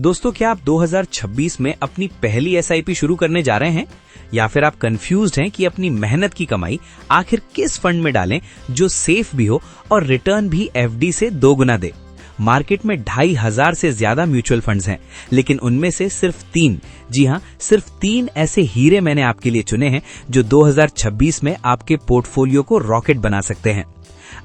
दोस्तों, क्या आप 2026 में अपनी पहली एसआईपी शुरू करने जा रहे हैं या फिर आप कंफ्यूज्ड हैं कि अपनी मेहनत की कमाई आखिर किस फंड में डालें जो सेफ भी हो और रिटर्न भी एफडी से 2 गुना दे। मार्केट में 2500 से ज्यादा म्यूचुअल फंड्स हैं, लेकिन उनमें से सिर्फ 3, जी हां, सिर्फ 3 ऐसे हीरे मैंने आपके लिए चुने हैं जो 2026 में आपके पोर्टफोलियो को रॉकेट बना सकते हैं।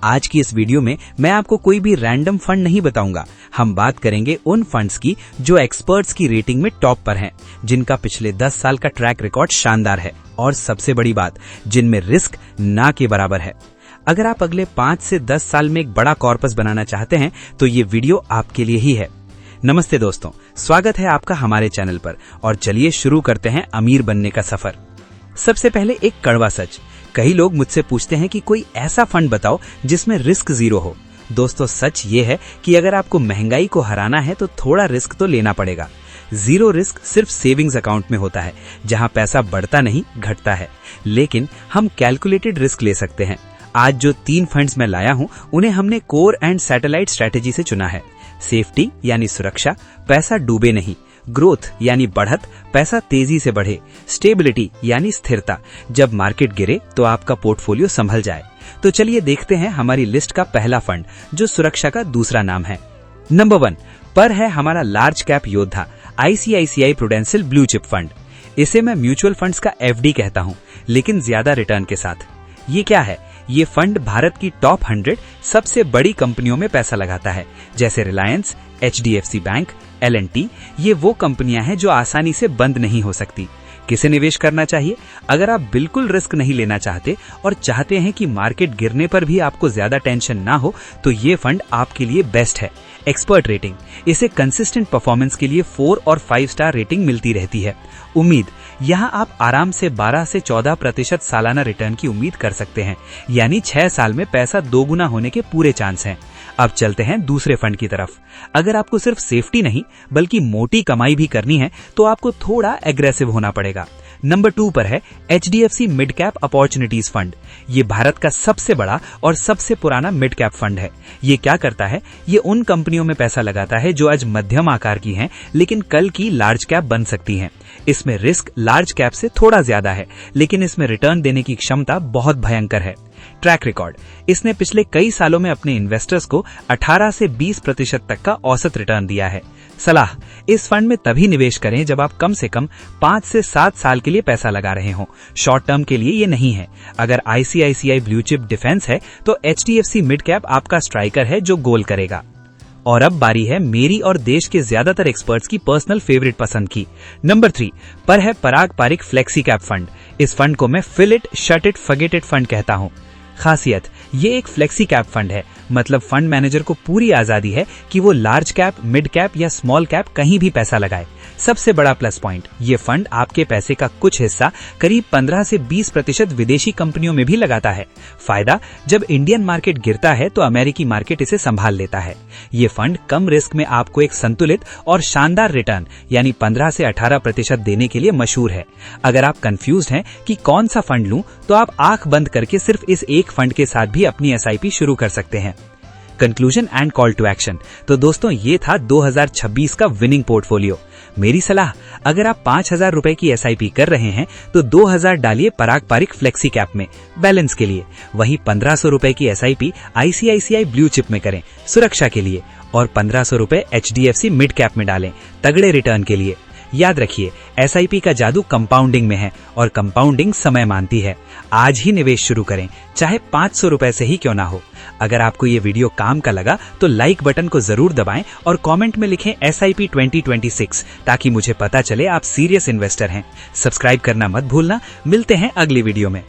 आज की इस वीडियो में मैं आपको कोई भी रैंडम फंड नहीं बताऊंगा। हम बात करेंगे उन फंड्स की जो एक्सपर्ट्स की रेटिंग में टॉप पर हैं, जिनका पिछले 10 साल का ट्रैक रिकॉर्ड शानदार है और सबसे बड़ी बात, जिनमें रिस्क ना के बराबर है। अगर आप अगले 5 से 10 साल में एक बड़ा कॉर्पस बनाना चाहते हैं तो ये वीडियो आपके लिए ही है। नमस्ते दोस्तों, स्वागत है आपका हमारे चैनल पर और चलिए शुरू करते हैं अमीर बनने का सफर। सबसे पहले एक कड़वा सच। कई लोग मुझसे पूछते हैं कि कोई ऐसा फंड बताओ जिसमें रिस्क 0 हो। दोस्तों, सच ये है कि अगर आपको महंगाई को हराना है तो थोड़ा रिस्क तो लेना पड़ेगा। 0 रिस्क सिर्फ सेविंग्स अकाउंट में होता है, जहां पैसा बढ़ता नहीं घटता है, लेकिन हम कैलकुलेटेड रिस्क ले सकते हैं। आज जो 3 फंड्स मैं लाया हूं, उन्हें हमने कोर एंड सैटेलाइट स्ट्रेटेजी से चुना है। सेफ्टी यानी सुरक्षा, पैसा डूबे नहीं। ग्रोथ यानी बढ़त, पैसा तेजी से बढ़े। स्टेबिलिटी यानी स्थिरता, जब मार्केट गिरे तो आपका पोर्टफोलियो संभल जाए। तो चलिए देखते हैं हमारी लिस्ट का पहला फंड, जो सुरक्षा का दूसरा नाम है। नंबर 1 पर है हमारा लार्ज कैप योद्धा ICICI prudential blue chip fund. इसे मैं म्यूचुअल फंड्स का एफडी कहता हूं, लेकिन ज्यादा रिटर्न के साथ। ये क्या है? ये फंड भारत की टॉप 100 सबसे बड़ी कंपनियों में पैसा लगाता है, जैसे रिलायंस, एचडीएफसी बैंक, एल&टी। ये वो कंपनियां हैं जो आसानी से बंद नहीं हो सकती। किसे निवेश करना चाहिए? अगर आप बिल्कुल रिस्क नहीं लेना चाहते और चाहते हैं कि मार्केट गिरने पर भी आपको ज्यादा टेंशन ना हो, तो ये फंड आपके लिए बेस्ट है। एक्सपर्ट रेटिंग, इसे कंसिस्टेंट परफॉर्मेंस के लिए 4 और 5 स्टार रेटिंग मिलती रहती है। उम्मीद, यहाँ आप आराम से 12 से 14% सालाना रिटर्न की उम्मीद कर सकते हैं, यानी 6 साल में पैसा 2 गुना होने के पूरे चांस हैं। अब चलते हैं दूसरे फंड की तरफ। अगर आपको सिर्फ सेफ्टी नहीं बल्कि मोटी कमाई भी करनी है तो आपको थोड़ा एग्रेसिव होना पड़ेगा। नंबर 2 पर है HDFC mid cap opportunities fund. ये भारत का सबसे बड़ा और सबसे पुराना मिड कैप फंड है। ये क्या करता है? ये उन कंपनियों में पैसा लगाता है जो आज मध्यम आकार की हैं, लेकिन कल की लार्ज कैप बन सकती हैं। इसमें रिस्क लार्ज कैप से थोड़ा ज्यादा है, लेकिन इसमें रिटर्न देने की क्षमता बहुत भयंकर है। ट्रैक रिकॉर्ड, इसने पिछले कई सालों में अपने इन्वेस्टर्स को 18 से 20% तक का औसत रिटर्न दिया है। सलाह, इस फंड में तभी निवेश करें जब आप कम से कम 5 से 7 साल के लिए पैसा लगा रहे हों। शॉर्ट टर्म के लिए ये नहीं है। अगर आईसीआईसीआई ब्लू चिप डिफेंस है तो एचडीएफसी मिड कैप आपका स्ट्राइकर है जो गोल करेगा। और अब बारी है मेरी और देश के ज्यादातर एक्सपर्ट्स की पर्सनल फेवरेट पसंद की। नंबर 3 पर है Parag Parikh flexi cap fund. इस फंड को मैं fill it shut it forget it fund कहता हूं। खासियत, ये एक फ्लेक्सी कैप फंड है, मतलब फंड मैनेजर को पूरी आजादी है कि वो लार्ज कैप, मिड कैप या स्मॉल कैप कहीं भी पैसा लगाए। सबसे बड़ा प्लस पॉइंट, ये फंड आपके पैसे का कुछ हिस्सा करीब 15 से 20% विदेशी कंपनियों में भी लगाता है। फायदा, जब इंडियन मार्केट गिरता है तो अमेरिकी मार्केट इसे संभाल लेता है। ये फंड कम रिस्क में आपको एक संतुलित और शानदार रिटर्न यानी 15 से 18% देने के लिए मशहूर है। अगर आप कंफ्यूज्ड हैं कि कौन सा फंड लूं, तो आप आंख बंद करके सिर्फ इस एक फंड के साथ भी अपनी एसआईपी शुरू कर सकते हैं। Conclusion and call to action. तो दोस्तों, ये था 2026 का विनिंग पोर्टफोलियो। मेरी सलाह, अगर आप 5000 रुपए की एसआईपी कर रहे हैं तो 2000 डालिए पराग पारिक फ्लेक्सी कैप में बैलेंस के लिए। वहीं 1500 रुपए की एसआईपी आईसीआईसीआई ब्लू चिप में करें सुरक्षा के लिए, और 1500 रुपए एचडीएफसी मिड कैप में डालें तगड़े रिटर्न के लिए। याद रखिए, एसआईपी का जादू कंपाउंडिंग में है और कंपाउंडिंग समय मानती है। आज ही निवेश शुरू करें, चाहे 500 रुपए से ही क्यों ना हो। अगर आपको ये वीडियो काम का लगा तो लाइक बटन को जरूर दबाएं और कमेंट में लिखें SIP 2026 ताकि मुझे पता चले आप सीरियस इन्वेस्टर हैं। सब्सक्राइब करना मत भूलना। मिलते हैं अगली वीडियो में।